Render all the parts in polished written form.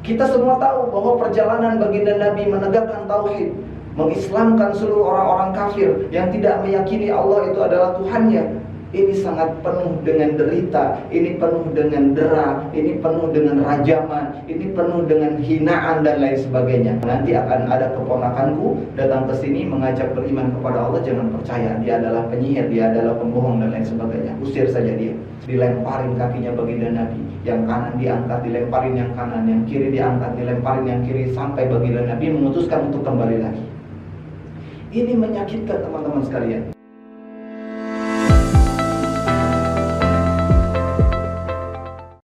Kita semua tahu bahwa perjalanan baginda Nabi menegakkan tauhid, mengislamkan seluruh orang-orang kafir yang tidak meyakini Allah itu adalah Tuhannya. Ini sangat penuh dengan derita, ini penuh dengan dera, ini penuh dengan rajaman, ini penuh dengan hinaan dan lain sebagainya. Nanti akan ada keponakanku datang ke sini mengajak beriman kepada Allah, jangan percaya, dia adalah penyihir, dia adalah pembohong dan lain sebagainya. Usir saja dia. Dilemparin kakinya baginda Nabi, yang kanan diangkat, dilemparin yang kanan, yang kiri diangkat, dilemparin yang kiri, sampai baginda Nabi memutuskan untuk kembali lagi. Ini menyakitkan teman-teman sekalian.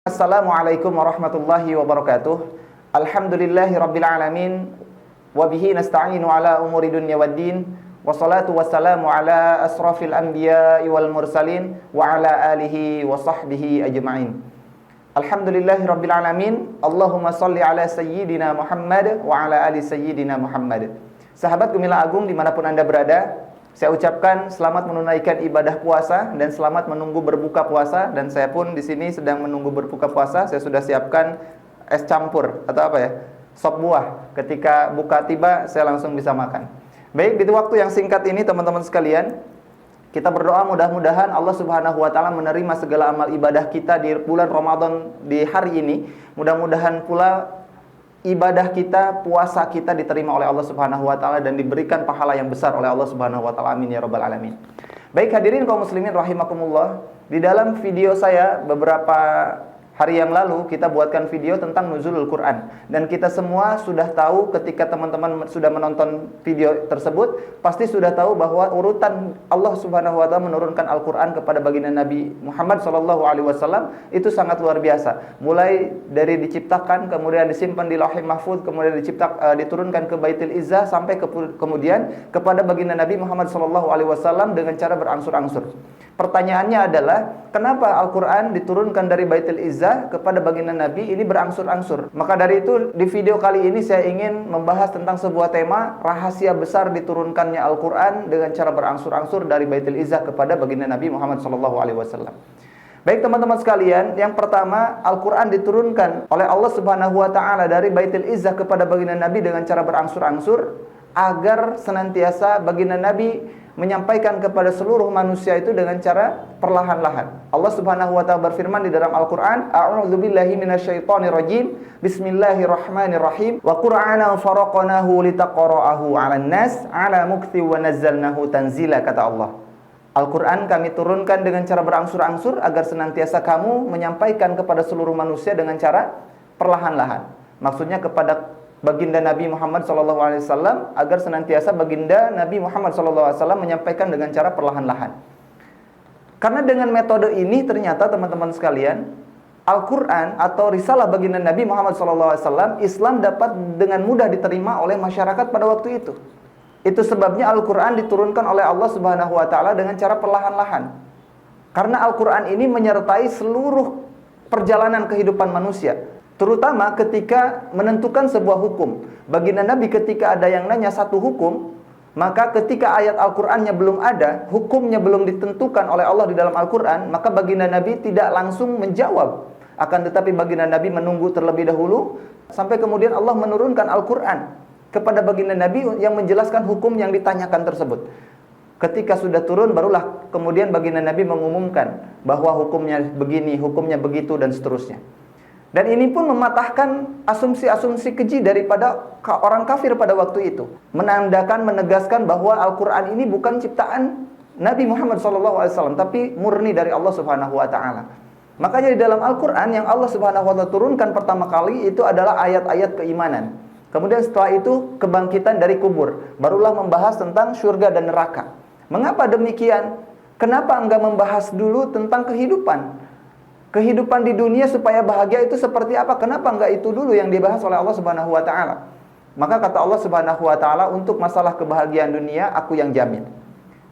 Assalamualaikum warahmatullahi wabarakatuh. Alhamdulillahi rabbil alamin, wabihi nasta'inu ala umuri dunya waddin, wassalatu wassalamu ala asrafil anbiya'i wal mursalin, wa ala alihi wa sahbihi ajma'in. Alhamdulillahi rabbil alamin. Allahumma salli ala sayyidina Muhammad wa ala ali sayyidina Muhammad. Sahabat Gemilang Agung dimanapun Anda berada, saya ucapkan selamat menunaikan ibadah puasa dan selamat menunggu berbuka puasa. Dan saya pun di sini sedang menunggu berbuka puasa. Saya sudah siapkan es campur atau apa ya, sop buah. Ketika buka tiba, saya langsung bisa makan. Baik, di waktu yang singkat ini teman-teman sekalian, kita berdoa mudah-mudahan Allah Subhanahu wa taala menerima segala amal ibadah kita di bulan Ramadan di hari ini. Mudah-mudahan pula ibadah kita, puasa kita diterima oleh Allah Subhanahu wa taala dan diberikan pahala yang besar oleh Allah Subhanahu wa taala. Amin ya rabbal alamin. Baik hadirin kaum muslimin rahimakumullah, di dalam video saya beberapa hari yang lalu kita buatkan video tentang nuzulul Quran, dan kita semua sudah tahu, ketika teman-teman sudah menonton video tersebut pasti sudah tahu bahwa urutan Allah Subhanahu wa taala menurunkan Al-Quran kepada baginda Nabi Muhammad SAW itu sangat luar biasa. Mulai dari diciptakan, kemudian disimpan di Lauhul Mahfuz, kemudian diturunkan ke Baitul Izzah, sampai kemudian kepada baginda Nabi Muhammad SAW dengan cara berangsur-angsur. Pertanyaannya adalah, kenapa Al-Quran diturunkan dari Baitul Izzah kepada baginda Nabi ini berangsur-angsur? Maka dari itu di video kali ini saya ingin membahas tentang sebuah tema, rahasia besar diturunkannya Al-Quran dengan cara berangsur-angsur dari Baitul Izzah kepada baginda Nabi Muhammad SAW. Baik teman-teman sekalian, yang pertama, Al-Quran diturunkan oleh Allah Subhanahu wa taala dari Baitul Izzah kepada baginda Nabi dengan cara berangsur-angsur, agar senantiasa baginda Nabi menyampaikan kepada seluruh manusia itu dengan cara perlahan-lahan. Allah Subhanahu wa taala berfirman di dalam Al-Qur'an, A'udzubillahi minasyaitonirrajim. Bismillahirrahmanirrahim. Wa Qur'anan faraqnahu litaqra'ahu 'alan nas 'ala mukthi wa nazzalnahu tanzila, kata Allah. Al-Qur'an kami turunkan dengan cara berangsur-angsur agar senantiasa kamu menyampaikan kepada seluruh manusia dengan cara perlahan-lahan. Maksudnya kepada baginda Nabi Muhammad SAW, agar senantiasa baginda Nabi Muhammad SAW menyampaikan dengan cara perlahan-lahan. Karena dengan metode ini ternyata teman-teman sekalian, Al-Quran atau risalah baginda Nabi Muhammad SAW, Islam dapat dengan mudah diterima oleh masyarakat pada waktu itu. Itu sebabnya Al-Quran diturunkan oleh Allah Subhanahu wa taala dengan cara perlahan-lahan. Karena Al-Quran ini menyertai seluruh perjalanan kehidupan manusia, terutama ketika menentukan sebuah hukum. Baginda Nabi ketika ada yang nanya satu hukum, maka ketika ayat Al-Qur'annya belum ada, hukumnya belum ditentukan oleh Allah di dalam Al-Qur'an, maka baginda Nabi tidak langsung menjawab. Akan tetapi baginda Nabi menunggu terlebih dahulu sampai kemudian Allah menurunkan Al-Qur'an kepada baginda Nabi yang menjelaskan hukum yang ditanyakan tersebut. Ketika sudah turun, barulah kemudian baginda Nabi mengumumkan bahwa hukumnya begini, hukumnya begitu, dan seterusnya. Dan ini pun mematahkan asumsi-asumsi keji daripada orang kafir pada waktu itu. Menandakan, menegaskan bahwa Al-Quran ini bukan ciptaan Nabi Muhammad SAW, tapi murni dari Allah Subhanahu wa taala. Makanya di dalam Al-Quran yang Allah Subhanahu wa taala turunkan pertama kali itu adalah ayat-ayat keimanan. Kemudian setelah itu kebangkitan dari kubur, barulah membahas tentang surga dan neraka. Mengapa demikian? Kenapa enggak membahas dulu tentang kehidupan? Kehidupan di dunia supaya bahagia itu seperti apa? Kenapa enggak itu dulu yang dibahas oleh Allah Subhanahu wa taala? Maka kata Allah Subhanahu wa taala, untuk masalah kebahagiaan dunia aku yang jamin.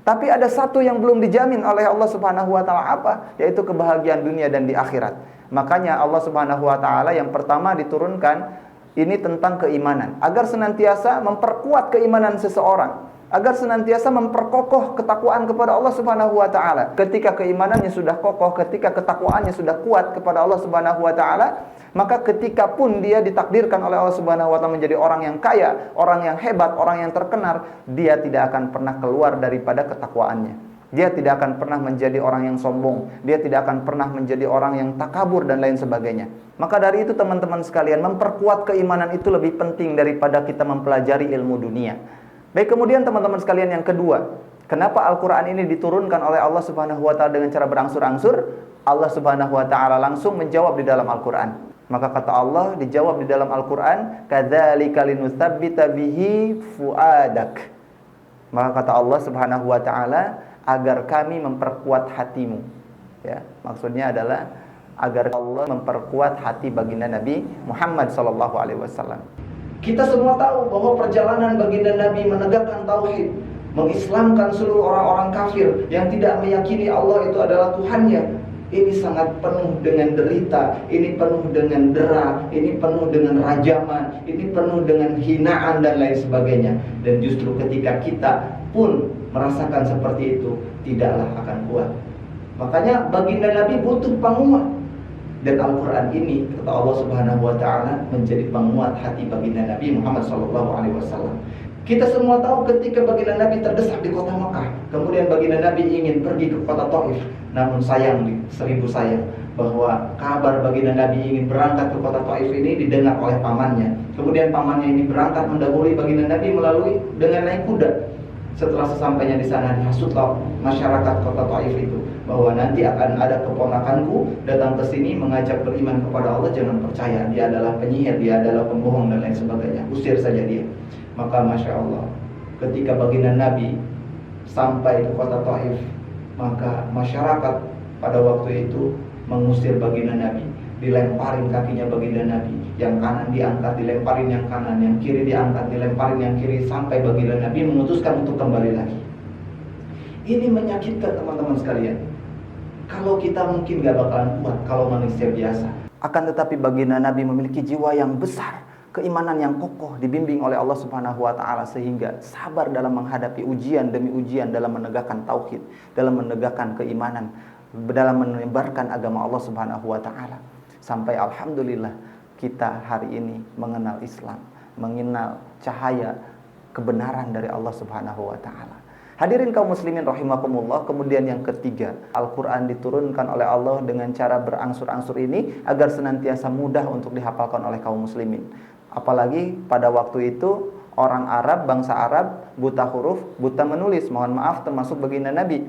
Tapi ada satu yang belum dijamin oleh Allah Subhanahu wa taala, apa? Yaitu kebahagiaan dunia dan di akhirat. Makanya Allah Subhanahu wa taala yang pertama diturunkan ini tentang keimanan, agar senantiasa memperkuat keimanan seseorang. agar senantiasa memperkokoh ketakwaan kepada Allah Subhanahu wa taala. Ketika keimanannya sudah kokoh, ketika ketakwaannya sudah kuat kepada Allah Subhanahu wa taala, maka ketika pun dia ditakdirkan oleh Allah Subhanahu wa taala menjadi orang yang kaya, orang yang hebat, orang yang terkenal, dia tidak akan pernah keluar daripada ketakwaannya. Dia tidak akan pernah menjadi orang yang sombong, dia tidak akan pernah menjadi orang yang takabur dan lain sebagainya. Maka dari itu teman-teman sekalian, memperkuat keimanan itu lebih penting daripada kita mempelajari ilmu dunia. Baik, kemudian teman-teman sekalian yang kedua, kenapa Al-Quran ini diturunkan oleh Allah Subhanahu wa ta'ala dengan cara berangsur-angsur? Allah Subhanahu wa ta'ala langsung menjawab di dalam Al-Quran. Maka kata Allah dijawab di dalam Al-Quran, kadzalika linutsabbita bihi fuadak. Maka kata Allah Subhanahu wa ta'ala, agar kami memperkuat hatimu. Ya, maksudnya adalah agar Allah memperkuat hati baginda Nabi Muhammad sallallahu alaihi wasallam. Kita semua tahu bahwa perjalanan baginda Nabi menegakkan tauhid, mengislamkan seluruh orang-orang kafir yang tidak meyakini Allah itu adalah Tuhannya, ini sangat penuh dengan derita, ini penuh dengan dera, ini penuh dengan rajaman, ini penuh dengan hinaan dan lain sebagainya. Dan justru ketika kita pun merasakan seperti itu, tidaklah akan kuat. Makanya baginda Nabi butuh penguat. Dan Al-Quran ini, kata Allah Subhanahu wa ta'ala, menjadi penguat hati baginda Nabi Muhammad SAW. Kita semua tahu ketika baginda Nabi terdesak di kota Makkah, kemudian baginda Nabi ingin pergi ke kota Taif. Namun sayang, seribu sayang, bahwa kabar baginda Nabi ingin berangkat ke kota Taif ini didengar oleh pamannya. Kemudian pamannya ini berangkat mendahului baginda Nabi melalui dengan naik kuda. Setelah sesampainya di sana, dihasutlah masyarakat kota Taif itu bahwa nanti akan ada keponakanku datang ke sini mengajak beriman kepada Allah, jangan percaya, dia adalah penyihir, dia adalah pembohong dan lain sebagainya, usir saja dia. Maka Masya Allah, ketika baginda Nabi sampai ke kota Taif, maka masyarakat pada waktu itu mengusir baginda Nabi, dilemparin kakinya baginda Nabi, yang kanan diangkat, dilemparin yang kanan, yang kiri diangkat, dilemparin yang kiri, sampai baginda Nabi memutuskan untuk kembali lagi. Ini menyakitkan teman-teman sekalian. Kalau kita mungkin gak bakalan kuat kalau manusia biasa. Akan tetapi baginda Nabi memiliki jiwa yang besar, keimanan yang kokoh, dibimbing oleh Allah Subhanahu wa ta'ala, sehingga sabar dalam menghadapi ujian demi ujian, dalam menegakkan tauhid, dalam menegakkan keimanan, dalam menyebarkan agama Allah Subhanahu wa ta'ala. Sampai alhamdulillah kita hari ini mengenal Islam, mengenal cahaya kebenaran dari Allah Subhanahu wa ta'ala. Hadirin kaum muslimin rahimakumullah. Kemudian yang ketiga, Al-Quran diturunkan oleh Allah dengan cara berangsur-angsur ini agar senantiasa mudah untuk dihafalkan oleh kaum muslimin. Apalagi pada waktu itu orang Arab, bangsa Arab, buta huruf, buta menulis, mohon maaf termasuk baginda Nabi.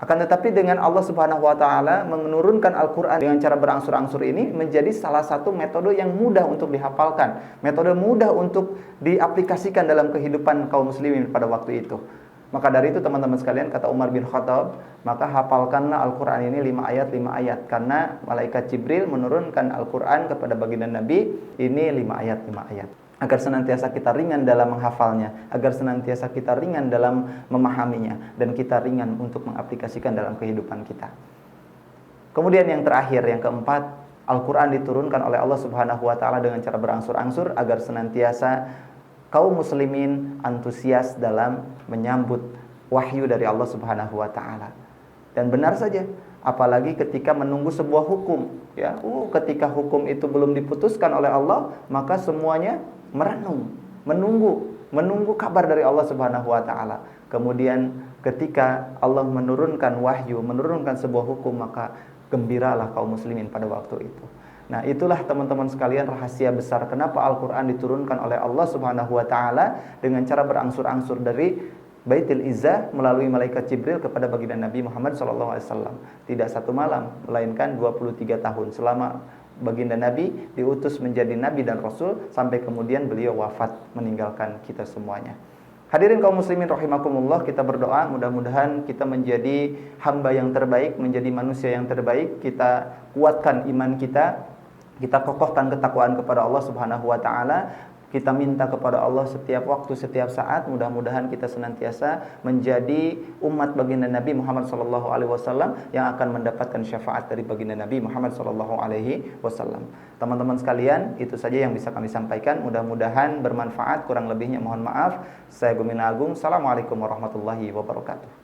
Akan tetapi dengan Allah Subhanahu wa ta'ala menurunkan Al-Quran dengan cara berangsur-angsur ini menjadi salah satu metode yang mudah untuk dihafalkan, metode mudah untuk diaplikasikan dalam kehidupan kaum muslimin pada waktu itu. Maka dari itu teman-teman sekalian, kata Umar bin Khattab, maka hafalkanlah Al-Quran ini 5 ayat, karena malaikat Jibril menurunkan Al-Quran kepada baginda Nabi ini 5 ayat. Agar senantiasa kita ringan dalam menghafalnya, agar senantiasa kita ringan dalam memahaminya, dan kita ringan untuk mengaplikasikan dalam kehidupan kita. Kemudian yang terakhir, yang keempat, Al-Quran diturunkan oleh Allah Subhanahu wa ta'ala dengan cara berangsur-angsur agar senantiasa kaum muslimin antusias dalam menyambut wahyu dari Allah Subhanahu wa ta'ala. Dan benar saja, apalagi ketika menunggu sebuah hukum, ya, ketika hukum itu belum diputuskan oleh Allah, maka semuanya merenung, menunggu kabar dari Allah Subhanahu wa ta'ala. Kemudian ketika Allah menurunkan wahyu, menurunkan sebuah hukum, maka gembiralah kaum muslimin pada waktu itu. Nah, itulah teman-teman sekalian rahasia besar kenapa Al-Quran diturunkan oleh Allah Subhanahu wa ta'ala dengan cara berangsur-angsur dari Baitul Izzah melalui malaikat Jibril kepada baginda Nabi Muhammad SAW. Tidak 1 malam, melainkan 23 tahun selama baginda Nabi diutus menjadi Nabi dan Rasul, sampai kemudian beliau wafat meninggalkan kita semuanya. Hadirin kaum muslimin rahimakumullah, kita berdoa mudah-mudahan kita menjadi hamba yang terbaik, menjadi manusia yang terbaik. Kita kuatkan iman kita kokohkan ketakwaan kepada Allah Subhanahu wa ta'ala. Kita minta kepada Allah setiap waktu, setiap saat, mudah-mudahan kita senantiasa menjadi umat baginda Nabi Muhammad SAW yang akan mendapatkan syafaat dari baginda Nabi Muhammad SAW. Teman-teman sekalian, itu saja yang bisa kami sampaikan. Mudah-mudahan bermanfaat. Kurang lebihnya mohon maaf. Saya Gumina Agung. Assalamualaikum warahmatullahi wabarakatuh.